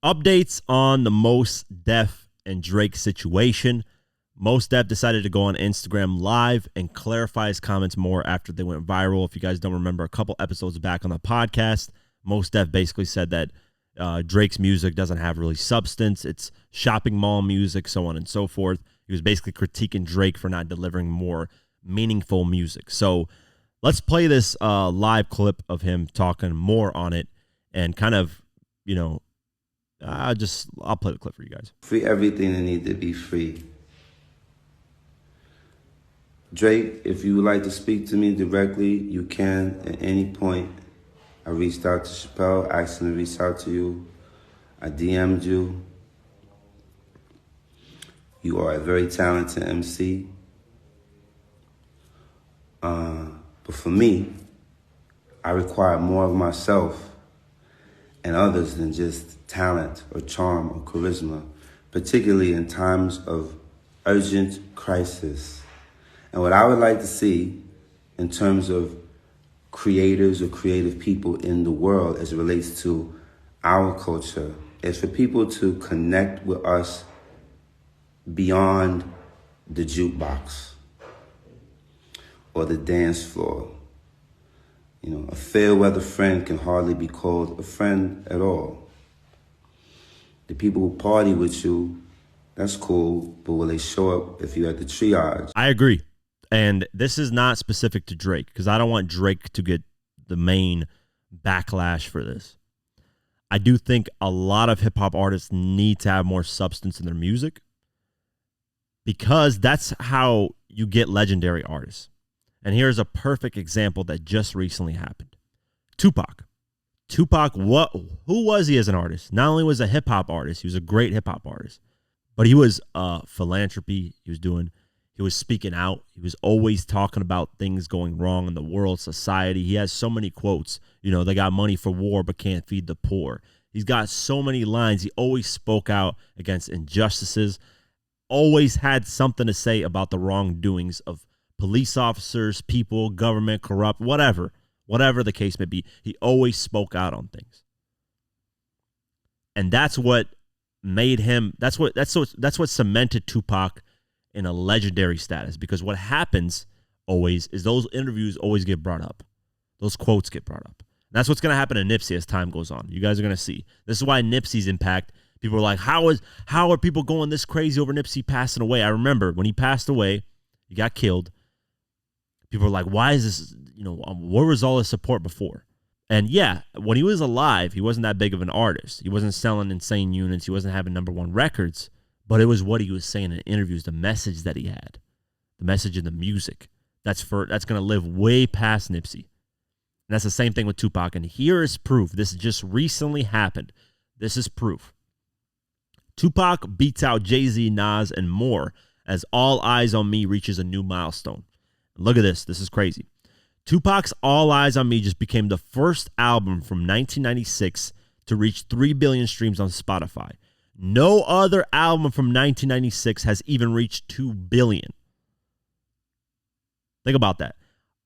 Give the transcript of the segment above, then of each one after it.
Updates on the Mos Def and Drake situation. Mos Def decided to go on Instagram Live and clarify his comments more after they went viral. If you guys don't remember, a couple episodes back on the podcast, Mos Def basically said that Drake's music doesn't have really substance. It's shopping mall music, so on and so forth. He was basically critiquing Drake for not delivering more meaningful music. So let's play this live clip of him talking more on it and kind of, I'll play the clip for you guys. Free everything that needs to be free. Drake, if you would like to speak to me directly, you can at any point. I reached out to Chappelle, asked him to reach out to you. I DM'd you. You are a very talented MC. But for me, I require more of myself and others than just talent or charm or charisma, particularly in times of urgent crisis. And what I would like to see in terms of creators or creative people in the world as it relates to our culture is for people to connect with us beyond the jukebox or the dance floor. A fair weather friend can hardly be called a friend at all. The people who party with you, that's cool, but will they show up if you're at the triage? I agree. And this is not specific to Drake because I don't want Drake to get the main backlash for this. I do think a lot of hip-hop artists need to have more substance in their music because that's how you get legendary artists. And here's a perfect example that just recently happened. Tupac. Who was he as an artist? Not only was he a hip-hop artist, he was a great hip-hop artist, but he was philanthropy. He was speaking out. He was always talking about things going wrong in the world, society. He has so many quotes. They got money for war but can't feed the poor. He's got so many lines. He always spoke out against injustices, always had something to say about the wrongdoings of police officers, people, government, corrupt, whatever the case may be. He always spoke out on things. And that's what made him, that's what cemented Tupac in a legendary status, because what happens always is those interviews always get brought up. Those quotes get brought up. And that's what's going to happen to Nipsey as time goes on. You guys are going to see. This is why Nipsey's impact, people are like, how are people going this crazy over Nipsey passing away? I remember when he passed away, he got killed. People were like, why is this, where was all his support before? And yeah, when he was alive, he wasn't that big of an artist. He wasn't selling insane units. He wasn't having #1 records. But it was what he was saying in interviews, the message that he had, the message in the music. That's going to live way past Nipsey. And that's the same thing with Tupac. And here is proof. This just recently happened. This is proof. Tupac beats out Jay-Z, Nas, and more as All Eyes on Me reaches a new milestone. Look at this. This is crazy. Tupac's All Eyes on Me just became the first album from 1996 to reach 3 billion streams on Spotify. No other album from 1996 has even reached 2 billion. Think about that.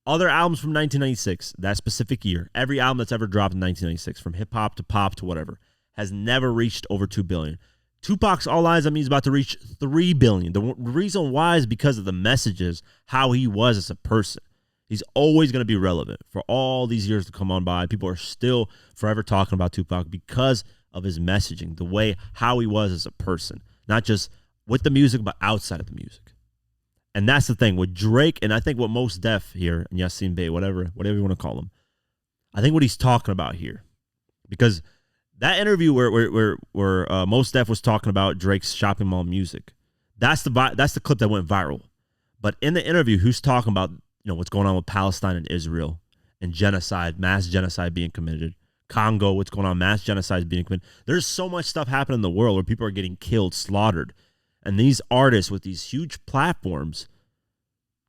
Other albums from 1996, that specific year, every album that's ever dropped in 1996, from hip-hop to pop to whatever, has never reached over 2 billion. Tupac's All Eyes on Me is about to reach 3 billion. The reason why is because of the messages, how he was as a person. He's always going to be relevant for all these years to come on by. People are still forever talking about Tupac because of his messaging, the way, how he was as a person, not just with the music, but outside of the music. And that's the thing with Drake, and I think what Mos Def here, and Yasin Bey, whatever you want to call him, I think what he's talking about here, because that interview where Mos Def was talking about Drake's shopping mall music, that's the clip that went viral. But in the interview, who's talking about what's going on with Palestine and Israel and genocide, mass genocide being committed. Congo, what's going on, mass genocide is being committed. There's so much stuff happening in the world where people are getting killed, slaughtered. And these artists with these huge platforms,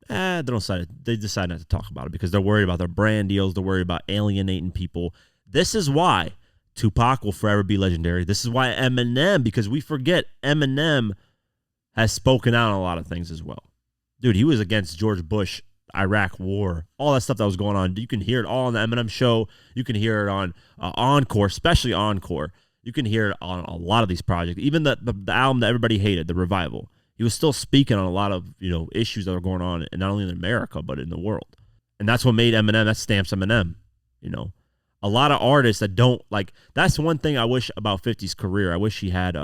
they decide not to talk about it because they're worried about their brand deals. They're worried about alienating people. This is why Tupac will forever be legendary. This is why Eminem, because we forget Eminem has spoken out on a lot of things as well. Dude, he was against George Bush, Iraq war, all that stuff that was going on. You can hear it all on the Eminem show. You can hear it on Encore, especially Encore. You can hear it on a lot of these projects. Even the album that everybody hated, The Revival. He was still speaking on a lot of, issues that were going on, and not only in America, but in the world. And that's what made Eminem, that stamps Eminem, A lot of artists that don't, like, that's one thing I wish about 50's career. I wish he had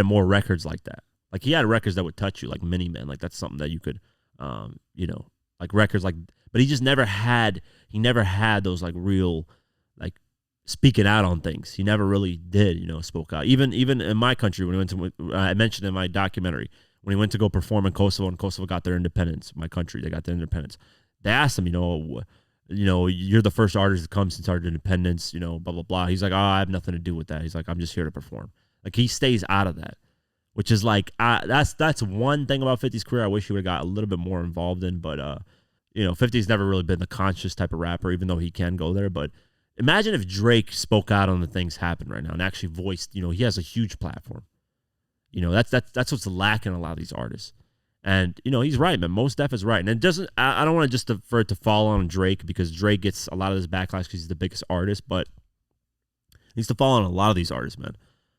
more records like that. Like, he had records that would touch you, like Mini Man. Like, that's something that you could, like records like, but he just never had those, like, real, like, speaking out on things. He never really did, spoke out. Even in my country, when he went to, I mentioned in my documentary, when he went to go perform in Kosovo, and Kosovo got their independence, my country, they got their independence. They asked him, you're the first artist to come since our independence, blah, blah, blah. He's like, I have nothing to do with that. He's like, I'm just here to perform. Like, he stays out of that, which is like, that's one thing about 50's career I wish he would have got a little bit more involved in. But, 50's never really been the conscious type of rapper, even though he can go there. But imagine if Drake spoke out on the things happening right now and actually voiced, he has a huge platform. That's what's lacking in a lot of these artists. And, he's right, man. Mos Def is right. And it doesn't, I don't want to just for it to fall on Drake, because Drake gets a lot of this backlash because he's the biggest artist, but it needs to fall on a lot of these artists, man.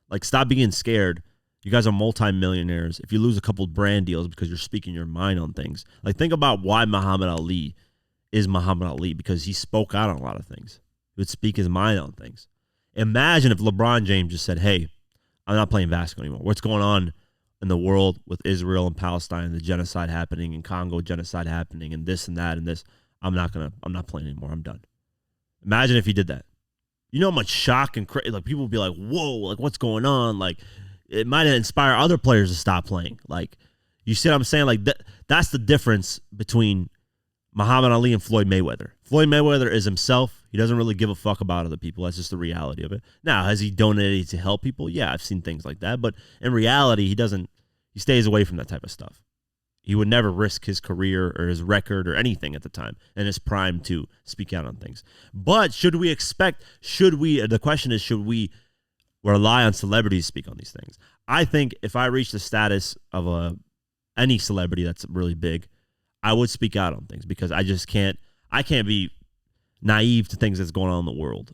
Like, stop being scared. You guys are multimillionaires. If you lose a couple of brand deals because you're speaking your mind on things, like, think about why Muhammad Ali is Muhammad Ali, because he spoke out on a lot of things. He would speak his mind on things. Imagine if LeBron James just said, hey, I'm not playing basketball anymore. What's going on in the world with Israel and Palestine, the genocide happening, in Congo, genocide happening, and this and that and this. I'm not playing anymore. I'm done. Imagine if he did that. You know how much shock and like, people would be like, whoa, like, what's going on? Like, it might inspire other players to stop playing. Like, you see what I'm saying? Like, that's the difference between Muhammad Ali and Floyd Mayweather. Floyd Mayweather is himself. He doesn't really give a fuck about other people. That's just the reality of it. Now, has he donated to help people? Yeah, I've seen things like that. But in reality, he stays away from that type of stuff. He would never risk his career or his record or anything at the time and his prime to speak out on things. But the question is, should we rely on celebrities to speak on these things? I think if I reach the status of any celebrity that's really big, I would speak out on things, because I can't be naive to things that's going on in the world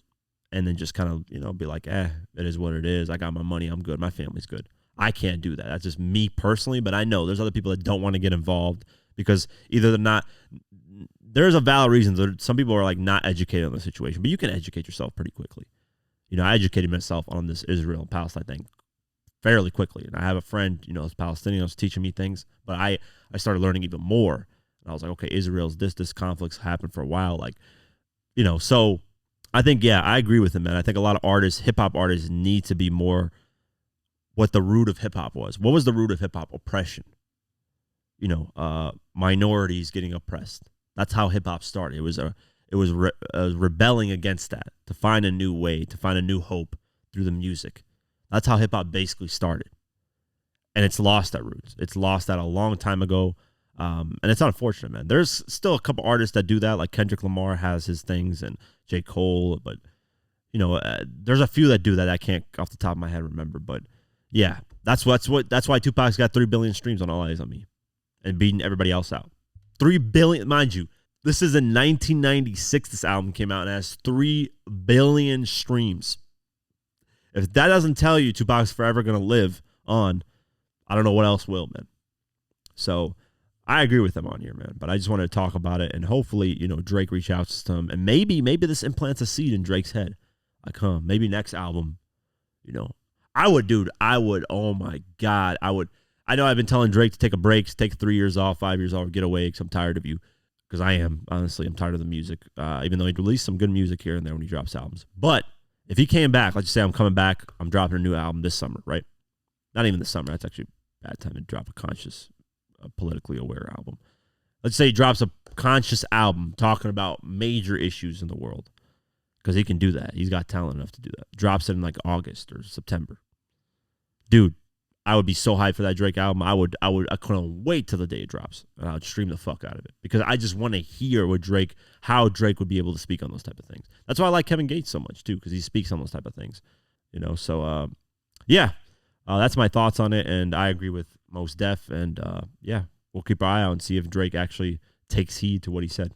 and then just kind of, be like, it is what it is. I got my money. I'm good. My family's good. I can't do that. That's just me personally, but I know there's other people that don't want to get involved because either they're not, there's a valid reason. Some people are like not educated on the situation, but you can educate yourself pretty quickly. I educated myself on this Israel and Palestine thing fairly quickly. And I have a friend, who's Palestinian, who's teaching me things, but I started learning even more. And I was like, okay, Israel's this conflict's happened for a while. Like, so I think, yeah, I agree with him, man. I think a lot of artists, hip hop artists, need to be more what the root of hip hop was. What was the root of hip hop? Oppression. Minorities getting oppressed. That's how hip hop started. It was rebelling against that, to find a new way, to find a new hope through the music. That's how hip hop basically started. And it's lost that roots. It's lost that a long time ago. And it's unfortunate, man. There's still a couple artists that do that, like Kendrick Lamar has his things, and J. Cole, but there's a few that do that. I can't off the top of my head remember, but yeah, that's why Tupac's got 3 billion streams on All Eyes on Me, and beating everybody else out. 3 billion, mind you. This is in 1996. This album came out and has 3 billion streams. If that doesn't tell you Tupac's forever gonna live on, I don't know what else will, man. So I agree with him on here, man. But I just wanted to talk about it, and hopefully, Drake reach out to him, and maybe this implants a seed in Drake's head. Like, maybe next album, I would. Oh my God, I would. I know I've been telling Drake to take a break, take 3 years off, 5 years off, get away, because I'm tired of you. Because I am, honestly, I'm tired of the music. Even though he'd release some good music here and there when he drops albums. But if he came back, let's just say I'm coming back, I'm dropping a new album this summer, right? Not even this summer. That's actually a bad time to drop a conscious, politically aware album. Let's say he drops a conscious album talking about major issues in the world. Because he can do that. He's got talent enough to do that. Drops it in like August or September. Dude, I would be so hyped for that Drake album. I couldn't wait till the day it drops. And I would stream the fuck out of it. Because I just want to hear how Drake would be able to speak on those type of things. That's why I like Kevin Gates so much too, because he speaks on those type of things. So yeah. That's my thoughts on it, and I agree with Mos Def, and yeah, we'll keep our eye out and see if Drake actually takes heed to what he said.